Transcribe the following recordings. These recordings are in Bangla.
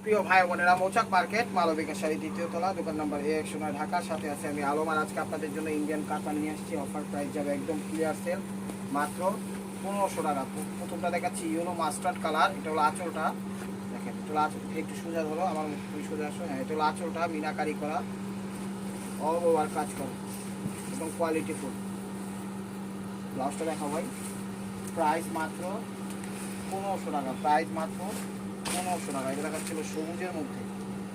প্রিয় ভাই বোনেরা, মৌচাক মার্কেট, মালবিকা শাড়ি, দ্বিতীয় তলা, দোকান নাম্বার A109, ঢাকার সাথে আছে আমি আলম। আর আজকে আপনাদের জন্য ইন্ডিয়ান কাতান নিয়ে আসছি। অফার প্রাইস যাবে একদম ক্লিয়ার সেল, মাত্র 1500 টাকা। প্রথমটা দেখাচ্ছি ইয়েলো মাস্টার্ড কালার। এটা হলো আঁচলটা, দেখেন। এটা হলো আঁচল, একটু সোজা ধরো, আমার মুখ সোজা আসো। হ্যাঁ, এটা হলো আঁচলটা, মিনাকারি করা, অল ওভার কাজ করা, একদম কোয়ালিটি ফুল। ব্লাউজটা দেখা ভাই, প্রাইস মাত্র 1500 টাকা। প্রাইস মাত্র 1500 টাকা। এটা দেখাচ্ছিল সবুজের মধ্যে।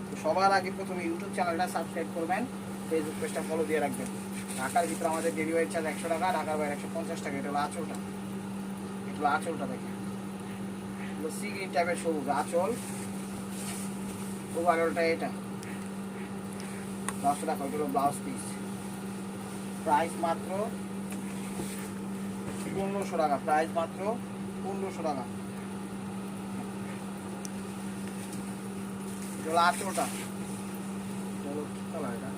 তো সবার আগে প্রথমে ইউটিউব চ্যানেলটা সাবস্ক্রাইব করবেন, ফেসবুক পেজটা ফলো দিয়ে রাখবেন। ঢাকার ভিতরে আমাদের ডেলিভারি চার্জ 100 টাকা, ঢাকার বাইরে 150 টাকা। এটা হলো আঁচলটা, এটা হলো আঁচলটা দেখেন। এগুলো সি গ্রিন টাইপের সবুজ আঁচল, ওভারঅলটা এটা। ব্লাউজটা দেখো, এটা হলো ব্লাউজ পিস। প্রাইস মাত্র 1500 টাকা। প্রাইস মাত্র 1500 টাকা। এটা হলো আঁচলটা, এটা হলো কি কালার, এটা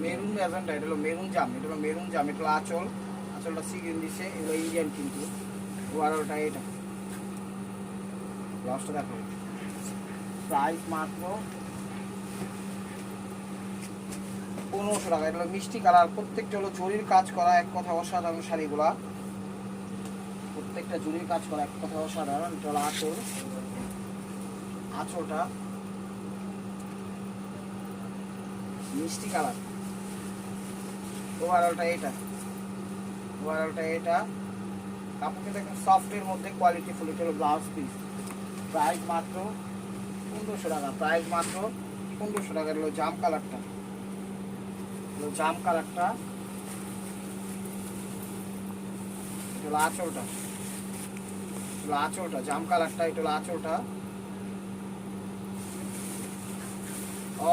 মেরুন ম্যাজেন্টা। এটা হলো মেরুন জাম, এটা হলো মেরুন জাম। এটা হলো আঁচল, আঁচলটা সি গ্রিন দিচ্ছে। এগুলো ইন্ডিয়ান কিন্তু। ওভারঅলটা এটা। ব্লাউজটা দেখো, প্রাইস মাত্র 1500 টাকা। এটা হলো মিষ্টি কালার, প্রত্যেকটা হলো জরির কাজ করা, এক কথা অসাধারণ শাড়িগুলা। প্রত্যেকটা জরির কাজ করা, এক কথা অসাধারণ। এটা হলো আঁচল, আঁচলটা মিষ্টি কালার। ওভারঅলটা এটা, ওভারঅলটা এটা। কাপড় কিন্তু একদম সফটের মধ্যে, কোয়ালিটি ফুল। এটা হলো ব্লাউজ পিস। প্রাইস মাত্র 1500 টাকা। প্রাইস মাত্র 1500 টাকা। হলো জাম কালারটা, হলো জাম কালারটা। এটা হলো আঁচলটা, হলো আঁচলটা, জাম কালারটা। এটা হলো আঁচলটা,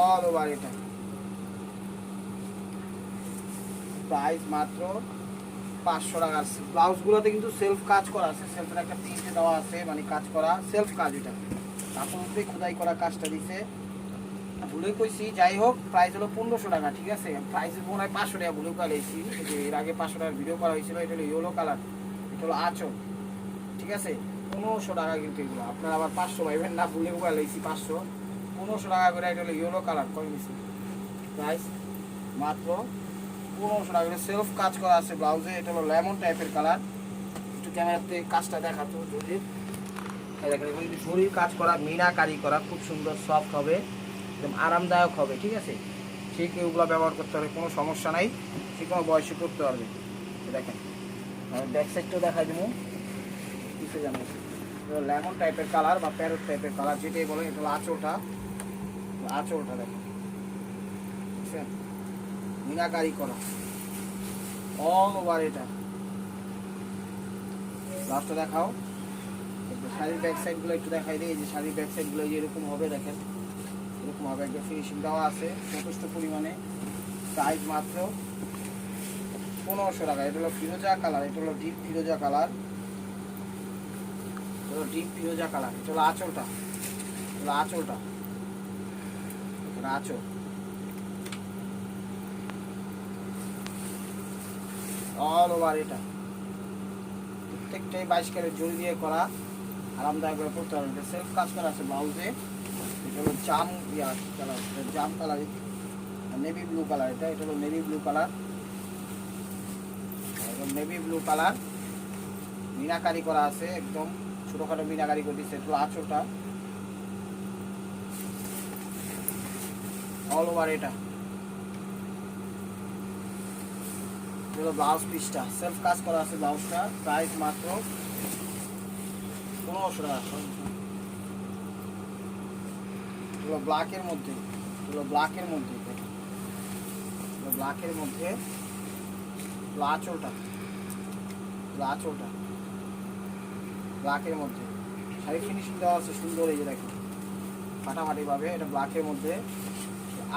অল ওভার এটা। প্রাইস মাত্র 500 টাকা। ব্লাউজগুলোতে কিন্তু সেলফ কাজ করা আছে, সেলফের একটা প্রিন্টে দেওয়া আছে, মানে কাজ করা সেলফ কাজ। এটা কাপড় উপরে খোদাই করা কাজটা দিছে, ভুলে কইছি। যাই হোক, প্রাইস হলো 1500 টাকা, ঠিক আছে। প্রাইসের মনে হয় 500 টাকা ভুলে কালাইছি, যে এর আগে 500 টাকার ভিডিও করা হয়েছিল। এটা হলো ইয়েলো কালার, এটা হলো আঁচল, ঠিক আছে। 1500 টাকা কিন্তু এগুলো। আপনারা আবার 500 পাইবেন না, ভুলে কালাইছি 500। 1500 টাকা করে। এটা হলো ইয়েলো কালার, কয় নিছি। প্রাইস মাত্র 1500 টাকা করে। সেলফ কাজ করা আছে ব্লাউজে। এটা হলো লেমন টাইপের কালার। একটু ক্যামেরাতে কাজটা দেখাতো জরির, দেখেন। এগুলো কিন্তু জরির কাজ করা, মিনাকারি করা, খুব সুন্দর, সফট হবে, একদম আরামদায়ক হবে, ঠিক আছে। সে কেউগুলো ব্যবহার করতে হবে, কোনো সমস্যা নাই, সে কোনো বয়সে করতে পারবে। দেখেন, ব্যাক সাইডটাও দেখাই দেবো, কিছু জানো। লেমন টাইপের কালার বা প্যারট টাইপের কালার, যেটাই বলে। এটা হলো আঁচলটা, আঁচলটা দেখেন, বুঝছেন, মিনাকারি করা, অল ওভার এটা। লাস্টটা দেখাও, শাড়ির ব্যাক সাইডগুলো একটু দেখাই দিই। এই যে শাড়ির ব্যাক সাইডগুলো এরকম হবে, দেখেন, এরকম হবে, একটা ফিনিশিং দেওয়া আছে যথেষ্ট পরিমাণে। প্রাইস মাত্র 1500 টাকা। এটা হলো ফিরোজা কালার, এটা হলো ডিপ ফিরোজা কালার, এটা হলো ডিপ ফিরোজা কালার। এটা হলো আঁচলটা, এটা হলো আঁচলটা, এটা আঁচল, অল ওভার এটা। প্রত্যেকটাই 22 ক্যারেট জড়ি দিয়ে করা, আরামদায়ক করে পড়তে পারবেন। এটা সেলফ কাজ করা আছে ব্লাউজে। এটা হলো জাম কালার, জাম কালার, নেভি ব্লু কালার। এটা এটা হলো navy blue colour, navy blue colour. Meenakari করা আছে, একদম ছোটখাটো মিনাকারি করে দিচ্ছে। এটা হলো আঁচলটা, অল ওভার এটা। এটা হলো ব্লাউজ পিসটা, সেলফ কাজ করা আছে ব্লাউজটা। প্রাইস মাত্র 1500 টাকা। এগুলো ব্ল্যাকের মধ্যে, এগুলো ব্ল্যাকের মধ্যে, ব্ল্যাকের মধ্যে। আঁচলটা, আঁচলটা ব্ল্যাকের মধ্যে, শাড়ি ফিনিশিং দেওয়া আছে সুন্দর। এই যে দেখো, ফাটাফাটি ভাবে। এটা ব্ল্যাকের মধ্যে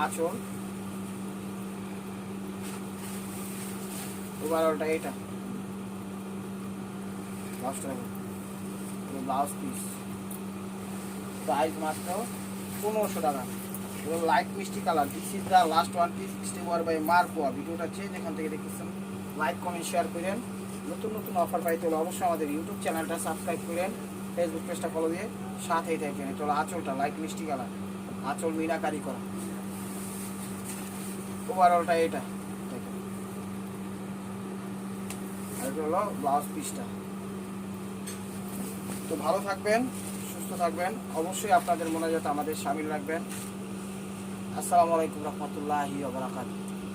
আঁচল, ওভারঅলটা এটা। ব্লাউজটা দেখো, ব্লাউজ পিস। প্রাইস মাত্র 1500 টাকা। এবং লাইট মিষ্টি colour. This is the last one piece, steamer by মার্কোয়া। ভিডিওটা চেয়ে যেখান থেকে দেখেছেন, লাইক কমেন্ট শেয়ার করেন। নতুন নতুন অফার পাইতে হলে অবশ্যই আমাদের ইউটিউব চ্যানেলটা সাবস্ক্রাইব করেন, ফেসবুক পেজটা ফলো দিয়ে সাথেই থাকেন। এটা হলো আঁচলটা, লাইট মিষ্টি কালার, আঁচল মিনাকারি করা। ওভারঅলটা এটা দেখেন। আর এটা হলো ব্লাউজ পিসটা। তো ভালো থাকবেন, সুস্থ থাকবেন, অবশ্যই আপনাদের মোনাজাত আমাদের শামিল রাখবেন। আসসালামু আলাইকুম রহমতুল্লাহি ওয়া বারাকাতুহু।